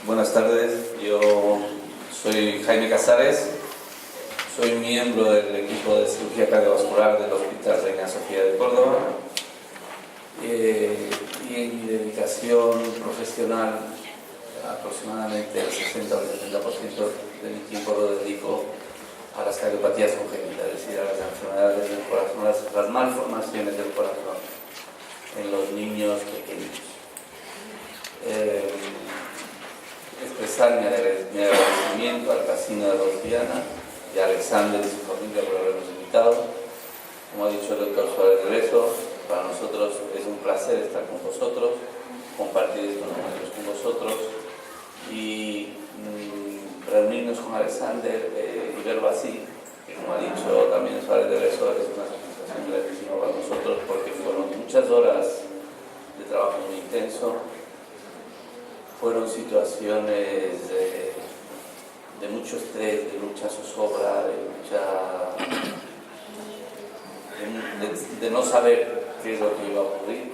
Buenas tardes. Yo soy Jaime Casares, soy miembro del equipo de cirugía cardiovascular del Hospital Reina Sofía de Córdoba y en mi dedicación profesional aproximadamente el 60 o el 70% de mi tiempo lo dedico a las cardiopatías congénitas, es decir, a las enfermedades del corazón, las malformaciones del corazón en los niños pequeños. Expresar mi agradecimiento al Casino de Rosiana y a Alexander y su familia por habernos invitado. Como ha dicho el doctor Suárez de Beso, para nosotros es un placer estar con vosotros, compartir estos momentos con vosotros y reunirnos con Alexander y verlo así, que como ha dicho también Suárez de Beso, es una satisfacción grandísima para nosotros porque fueron muchas horas de trabajo muy intenso. Fueron situaciones de mucho estrés, de mucha zozobra, de no saber qué es lo que iba a ocurrir,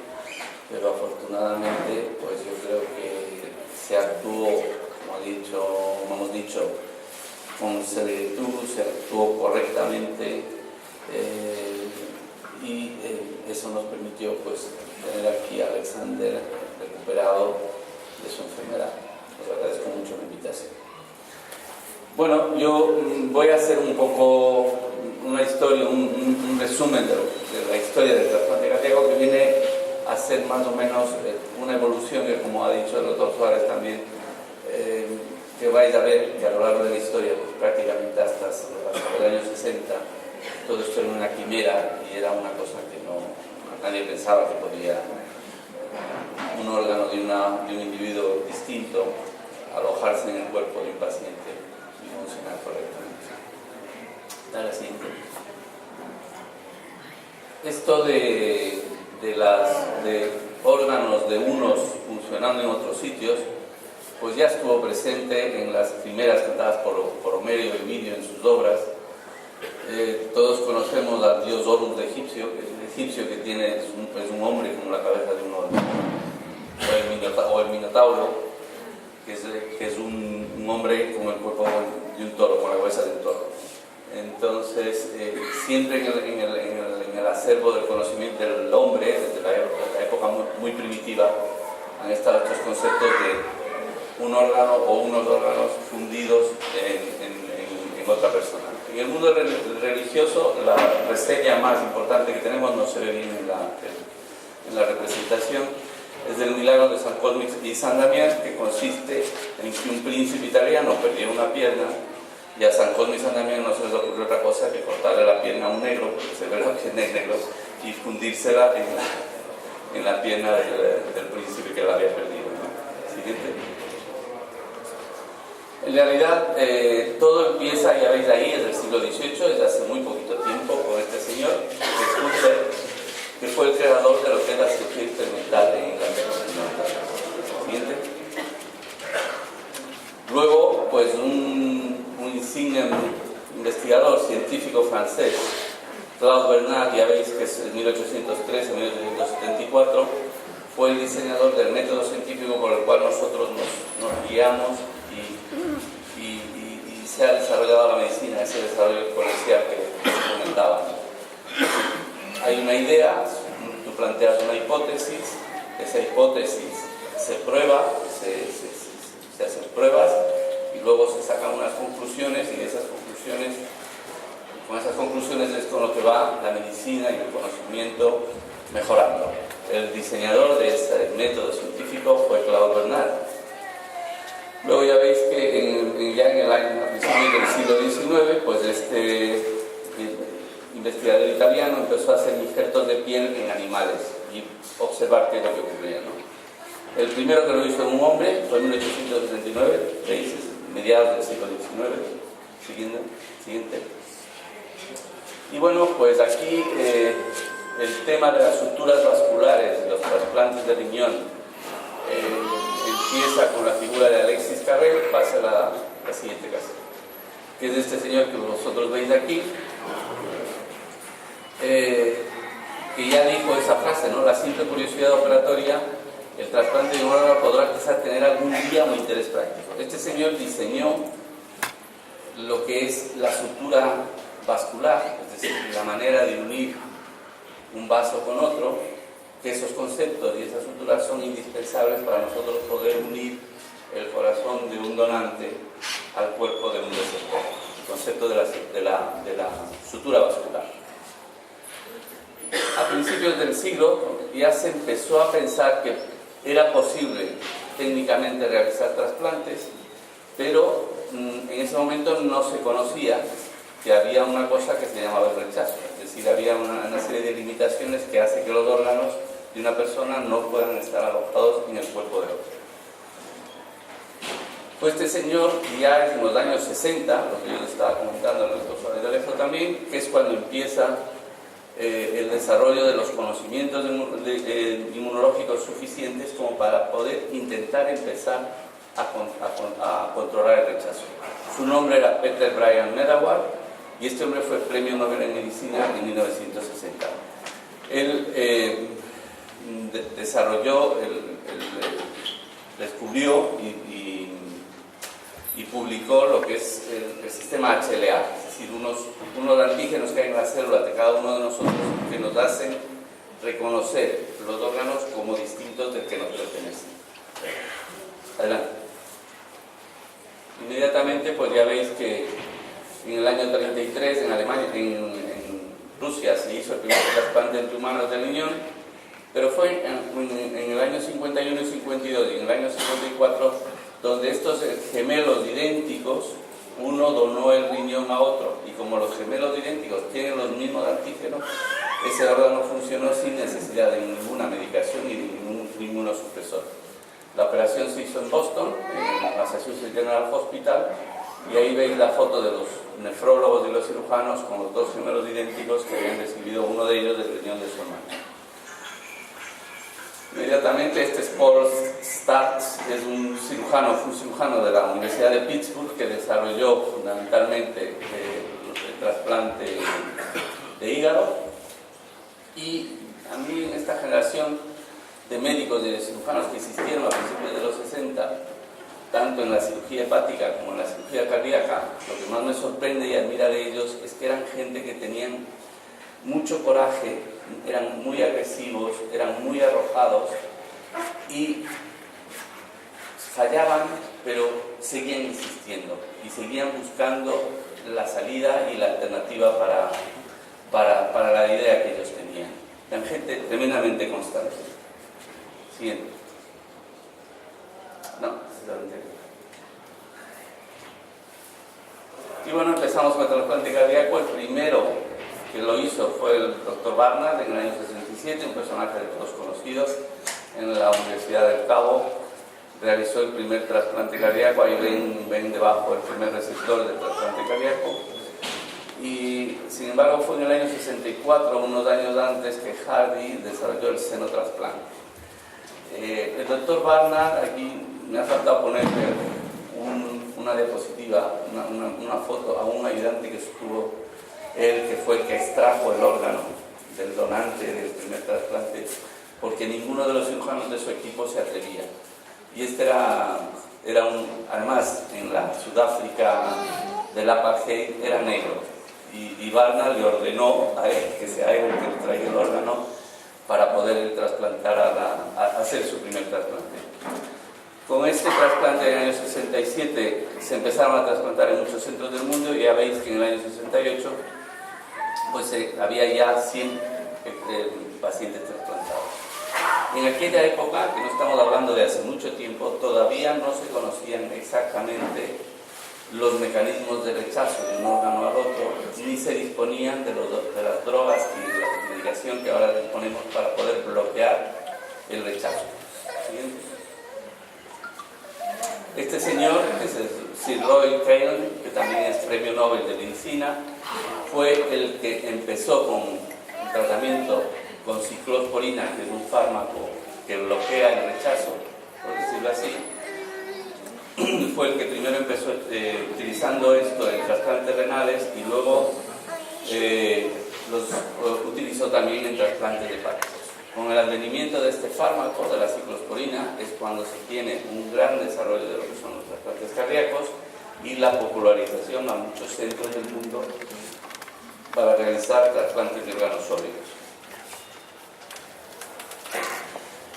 pero afortunadamente pues yo creo que se actuó, como hemos dicho, con celeritud, se actuó correctamente y eso nos permitió pues tener aquí a Alexander recuperado de su enfermedad. Les agradezco mucho la invitación. Bueno, yo voy a hacer un poco una historia, un resumen de la historia del trasplante cardíaco, que viene a ser más o menos una evolución que, como ha dicho el doctor Suárez también, que vais a ver que a lo largo de la historia, pues, prácticamente hasta el año 60, todo esto era una quimera y era una cosa que nadie pensaba que podía un órgano de un individuo distinto alojarse en el cuerpo de un paciente y funcionar correctamente. Dale, siguiente. Esto de órganos de unos funcionando en otros sitios, pues ya estuvo presente en las primeras cantadas por Homero y Ovidio en sus obras. Todos conocemos al dios Horus de egipcio que tiene, es un hombre con la cabeza de un órgano. O el Minotauro, que es un hombre con el cuerpo de un toro, con la cabeza de un toro. Entonces, siempre en el acervo del conocimiento del hombre, desde la época muy primitiva, han estado estos conceptos de un órgano o unos órganos fundidos en otra persona. En el mundo religioso, la reseña más importante que tenemos, no se ve bien en la representación, es del milagro de San Cosme y San Damián, que consiste en que un príncipe italiano perdió una pierna y a San Cosme y San Damián no se les ocurrió otra cosa que cortarle la pierna a un negro, porque se ve la pierna es negro, y fundírsela en la pierna del príncipe que la había perdido, ¿no? Siguiente. En realidad, todo empieza, ya veis ahí, desde el siglo XVIII, desde hace muy poquito tiempo, con este señor, que fue el creador de lo que es la cirugía experimental en Inglaterra. Siguiente. Luego, pues un insigne investigador científico francés, Claude Bernard, ya veis que es en 1803 a 1874, fue el diseñador del método científico por el cual nosotros nos guiamos y se ha desarrollado la medicina, ese desarrollo exponencial que comentaba. Hay una idea, tú planteas una hipótesis, esa hipótesis se prueba, se hacen pruebas y luego se sacan unas conclusiones y con esas conclusiones es con lo que va la medicina y el conocimiento mejorando. El diseñador de este método científico fue Claude Bernard. Luego ya veis que ya en el año a principios del siglo XIX, pues este investigador italiano empezó a hacer injertos de piel en animales y observar qué es lo que ocurría, ¿no? El primero que lo hizo en un hombre fue en 1869, ¿veis? Mediados del siglo XIX. Siguiente. Y bueno, pues aquí el tema de las suturas vasculares, de los trasplantes de riñón, empieza con la figura de Alexis Carrel, pasa a la siguiente casa, que es este señor que vosotros veis aquí, que ya dijo esa frase, ¿no? La simple curiosidad operatoria el trasplante de un órgano podrá quizá tener algún día un interés práctico. Este señor diseñó lo que es la sutura vascular, es decir, la manera de unir un vaso con otro, que esos conceptos y esas suturas son indispensables para nosotros poder unir el corazón de un donante al cuerpo de un receptor. El concepto de la sutura vascular. A principios del siglo ya se empezó a pensar que era posible técnicamente realizar trasplantes, pero en ese momento no se conocía que había una cosa que se llamaba el rechazo, es decir, había una serie de limitaciones que hace que los órganos de una persona no puedan estar alojados en el cuerpo de otro. Pues este señor ya en los años 60, lo que yo les estaba comentando en el doctor de Alejo también, que es cuando empieza el desarrollo de los conocimientos inmunológicos suficientes como para poder intentar empezar a controlar el rechazo. Su nombre era Peter Brian Medawar y este hombre fue premio Nobel en Medicina en 1960. Él desarrolló, descubrió y publicó lo que es el sistema HLA, es decir, unos antígenos que hay en la célula de cada uno de nosotros que nos hacen reconocer los órganos como distintos del que nos pertenecen. Adelante. Inmediatamente, pues ya veis que en el año 33 en Alemania, en Rusia se hizo el primer trasplante entre humanos del riñón, pero fue en el año 51 y 52 y en el año 54 donde estos gemelos idénticos, uno donó el riñón a otro, y como los gemelos idénticos tienen los mismos antígenos, ese órgano funcionó sin necesidad de ninguna medicación ni de ningún inmunosupresor. La operación se hizo en Boston, en el Massachusetts General Hospital, y ahí veis la foto de los nefrólogos y los cirujanos con los dos gemelos idénticos que habían recibido uno de ellos del riñón de su hermano. Inmediatamente este es Paul Starks, es un cirujano de la Universidad de Pittsburgh que desarrolló fundamentalmente el trasplante de hígado. Y a mí en esta generación de médicos y de cirujanos que existieron a principios de los 60, tanto en la cirugía hepática como en la cirugía cardíaca, lo que más me sorprende y admira de ellos es que eran gente que tenían mucho coraje, eran muy agresivos, eran muy arrojados y fallaban, pero seguían insistiendo y seguían buscando la salida y la alternativa para la idea que ellos tenían. Eran gente tremendamente constante. Siguiente. No, y bueno, empezamos con el trasplante cardíaco. El primero que lo hizo fue el doctor Barnard en el año 67, un personaje de todos conocidos, en la Universidad del Cabo. Realizó el primer trasplante cardíaco, ahí ven debajo el primer receptor del trasplante cardíaco. Y sin embargo fue en el año 64, unos años antes, que Hardy desarrolló el senotrasplante. El doctor Barnard, aquí me ha faltado ponerle una diapositiva, una foto a un ayudante que estuvo él, que fue el que extrajo el órgano del donante del primer trasplante, porque ninguno de los cirujanos de su equipo se atrevía. Y este era además, en la Sudáfrica del apartheid era negro, y Barnard le ordenó a él que sea él el que traiga el órgano para poder trasplantar hacer su primer trasplante. Con este trasplante en el año 67 se empezaron a trasplantar en muchos centros del mundo, y ya veis que en el año 68 pues había ya 100 pacientes trasplantados. En aquella época, que no estamos hablando de hace mucho tiempo, todavía no se conocían exactamente los mecanismos de rechazo de un órgano al otro, ni se disponían de las drogas y de la medicación que ahora disponemos para poder bloquear el rechazo. ¿Siguiente? Este señor, que es Sir Roy Callan, que también es premio Nobel de Medicina, fue el que empezó con el tratamiento con ciclosporina, que es un fármaco que bloquea el rechazo, por decirlo así. Fue el que primero empezó utilizando esto en trasplantes renales y luego los utilizó también en trasplantes hepáticos. Con el advenimiento de este fármaco, de la ciclosporina, es cuando se tiene un gran desarrollo de lo que son los trasplantes cardíacos y la popularización a muchos centros del mundo para realizar trasplantes de órganos sólidos.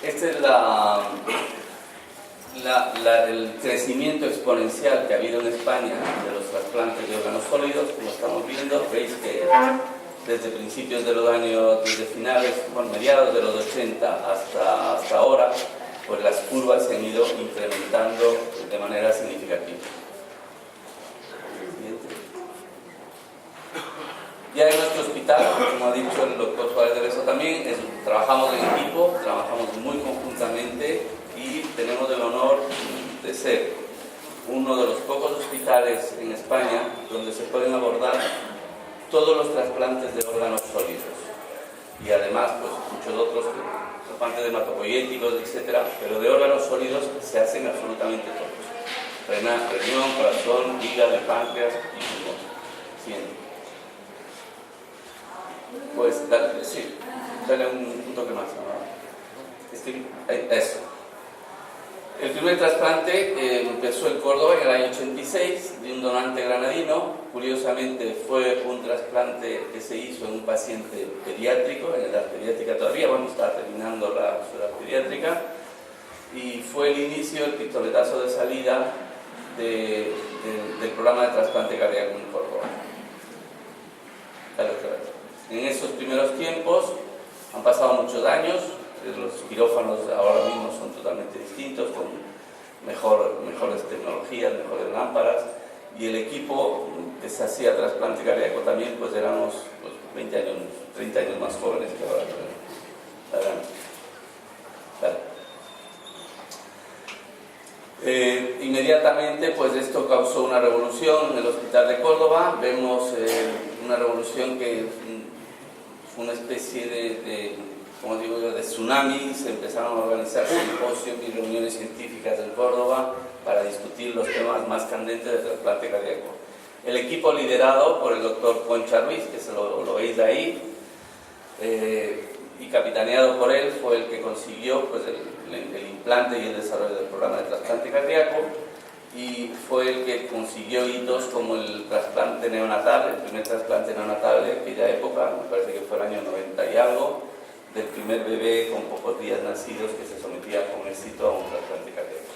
Este es el crecimiento exponencial que ha habido en España de los trasplantes de órganos sólidos. Como estamos viendo, veis que desde principios de los años, desde finales, bueno, mediados de los 80 hasta ahora, pues las curvas se han ido incrementando de manera significativa. Ya en nuestro hospital, como ha dicho el doctor Suárez de Beso también, trabajamos en equipo, trabajamos muy conjuntamente y tenemos el honor de ser uno de los pocos hospitales en España donde se pueden abordar todos los trasplantes de órganos sólidos y además pues muchos otros trasplantes de hematopoyéticos, etcétera, pero de órganos sólidos se hacen absolutamente todos: riñón, corazón, hígado, páncreas y pulmón. Siguiente. Pues dale un toque más, ¿no? Eso. El primer trasplante empezó en Córdoba en el año 86 de un donante granadino. Curiosamente fue un trasplante que se hizo en un paciente pediátrico, en edad pediátrica todavía, bueno, estaba terminando su edad pediátrica, y fue el inicio, el pistoletazo de salida del programa de trasplante cardíaco en Córdoba. En esos primeros tiempos han pasado muchos años, los quirófanos ahora mismo son totalmente distintos, con mejores tecnologías, mejores lámparas, y el equipo que se hacía trasplante cardíaco también, pues éramos 20 años, 30 años más jóvenes que ahora. Inmediatamente pues esto causó una revolución en el Hospital de Córdoba. Vemos una revolución que fue una especie como digo yo, de tsunami. Se empezaron a organizar simposios y reuniones científicas en Córdoba para discutir los temas más candentes del trasplante cardíaco. El equipo liderado por el doctor Concha Ruiz, que lo veis ahí, y capitaneado por él, fue el que consiguió pues, el implante y el desarrollo del programa de trasplante cardíaco, y fue el que consiguió hitos como el trasplante neonatal, el primer trasplante neonatal de aquella época, me parece que fue el año 90 y algo, del primer bebé con pocos días nacidos que se sometía con éxito a un trasplante cardíaco.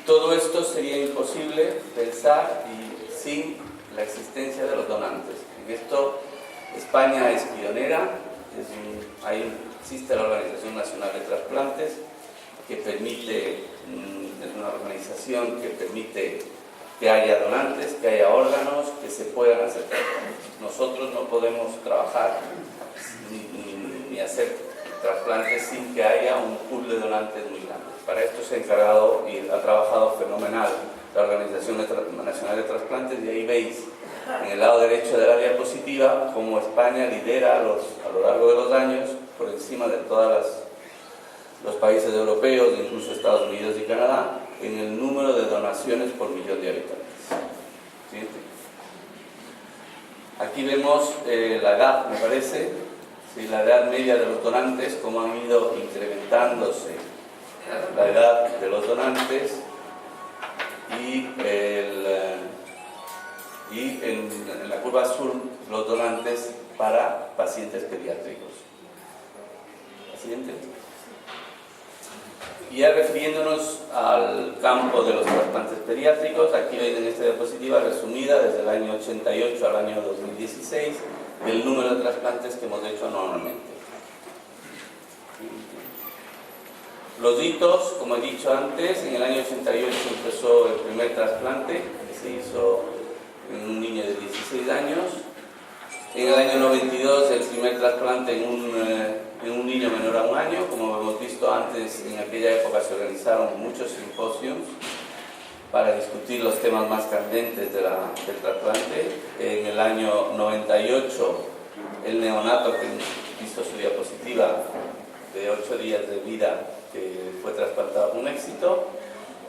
Todo esto sería imposible pensar sin la existencia de los donantes. En esto España es pionera, existe la Organización Nacional de Trasplantes, que permite, es una organización que permite que haya donantes, que haya órganos, que se puedan hacer trasplantes. Nosotros no podemos trabajar ni hacer trasplantes sin que haya un pool de donantes muy grande. Para esto se ha encargado y ha trabajado fenomenal la Organización Nacional de Trasplantes, y ahí veis en el lado derecho de la diapositiva cómo España lidera a lo largo de los años, por encima de todos los países europeos, incluso Estados Unidos y Canadá, en el número de donaciones por millón de habitantes. Siguiente. Aquí vemos la edad, me parece, la edad media de los donantes, cómo han ido incrementándose la edad de los donantes, y en la curva azul los donantes para pacientes pediátricos. La siguiente. Y ya refiriéndonos al campo de los trasplantes pediátricos, aquí veis en esta diapositiva resumida desde el año 88 al año 2016 el número de trasplantes que hemos hecho anualmente. Los hitos, como he dicho antes, en el año 88 empezó el primer trasplante, que se hizo en un niño de 16 años. En el año 92 el primer trasplante en un niño menor a un año. Como hemos visto antes, en aquella época se organizaron muchos simposios para discutir los temas más candentes del trasplante. En el año 98 el neonato, que he visto su diapositiva, de 8 días de vida, que fue trasplantado con éxito.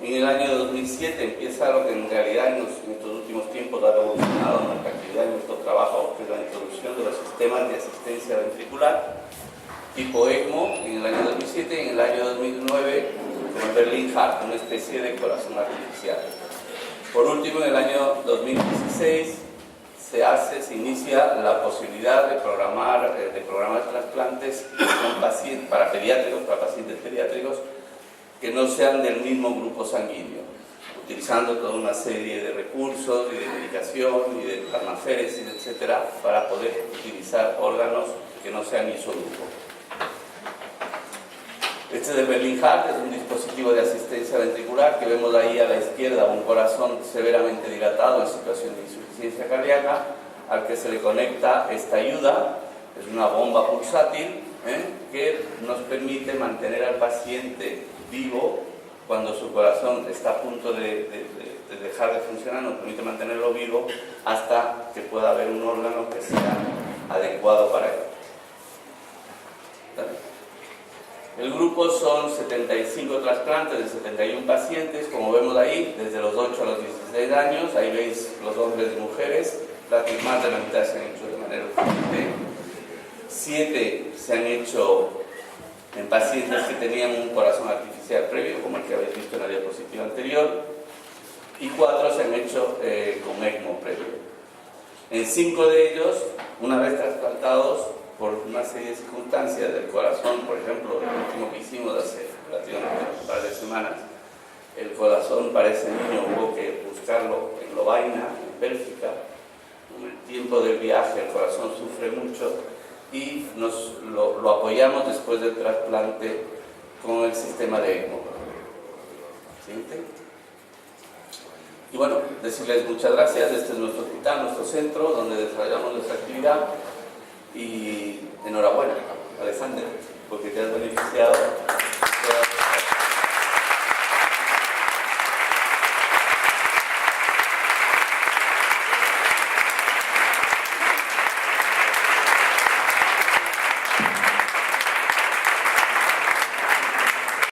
En el año 2007 empieza lo que en realidad en estos últimos tiempos ha revolucionado nuestra actividad y nuestro trabajo, que es la introducción de los sistemas de asistencia ventricular, tipo ECMO en el año 2007 y en el año 2009 con el Berlin Heart, una especie de corazón artificial. Por último, en el año 2016 se inicia la posibilidad de programar trasplantes para pacientes pediátricos que no sean del mismo grupo sanguíneo, utilizando toda una serie de recursos y de medicación y de plasmaféresis, etcétera, para poder utilizar órganos que no sean isogrupo. Este del Berlin Heart es un dispositivo de asistencia ventricular que vemos ahí a la izquierda, un corazón severamente dilatado en situación de insuficiencia cardíaca, al que se le conecta esta ayuda. Es una bomba pulsátil que nos permite mantener al paciente vivo cuando su corazón está a punto de dejar de funcionar, nos permite mantenerlo vivo hasta que pueda haber un órgano que sea adecuado para él. El grupo son 75 trasplantes de 71 pacientes, como vemos ahí, desde los 8 a los 16 años. Ahí veis los hombres y mujeres, más de la mitad se han hecho de manera urgente. 7 se han hecho en pacientes que tenían un corazón artificial previo, como el que habéis visto en la diapositiva anterior, y 4 se han hecho con ECMO previo. En 5 de ellos, una vez trasplantados, por una serie de circunstancias del corazón, por ejemplo, el último que hicimos hace relativamente un par de semanas, el corazón para ese niño hubo que buscarlo en Lovaina, en Bélgica. En el tiempo del viaje el corazón sufre mucho y lo apoyamos después del trasplante con el sistema de ECMO. ¿Siguiente? Y bueno, decirles muchas gracias. Este es nuestro hospital, nuestro centro, donde desarrollamos nuestra actividad. Y enhorabuena, Alexander, porque te has beneficiado.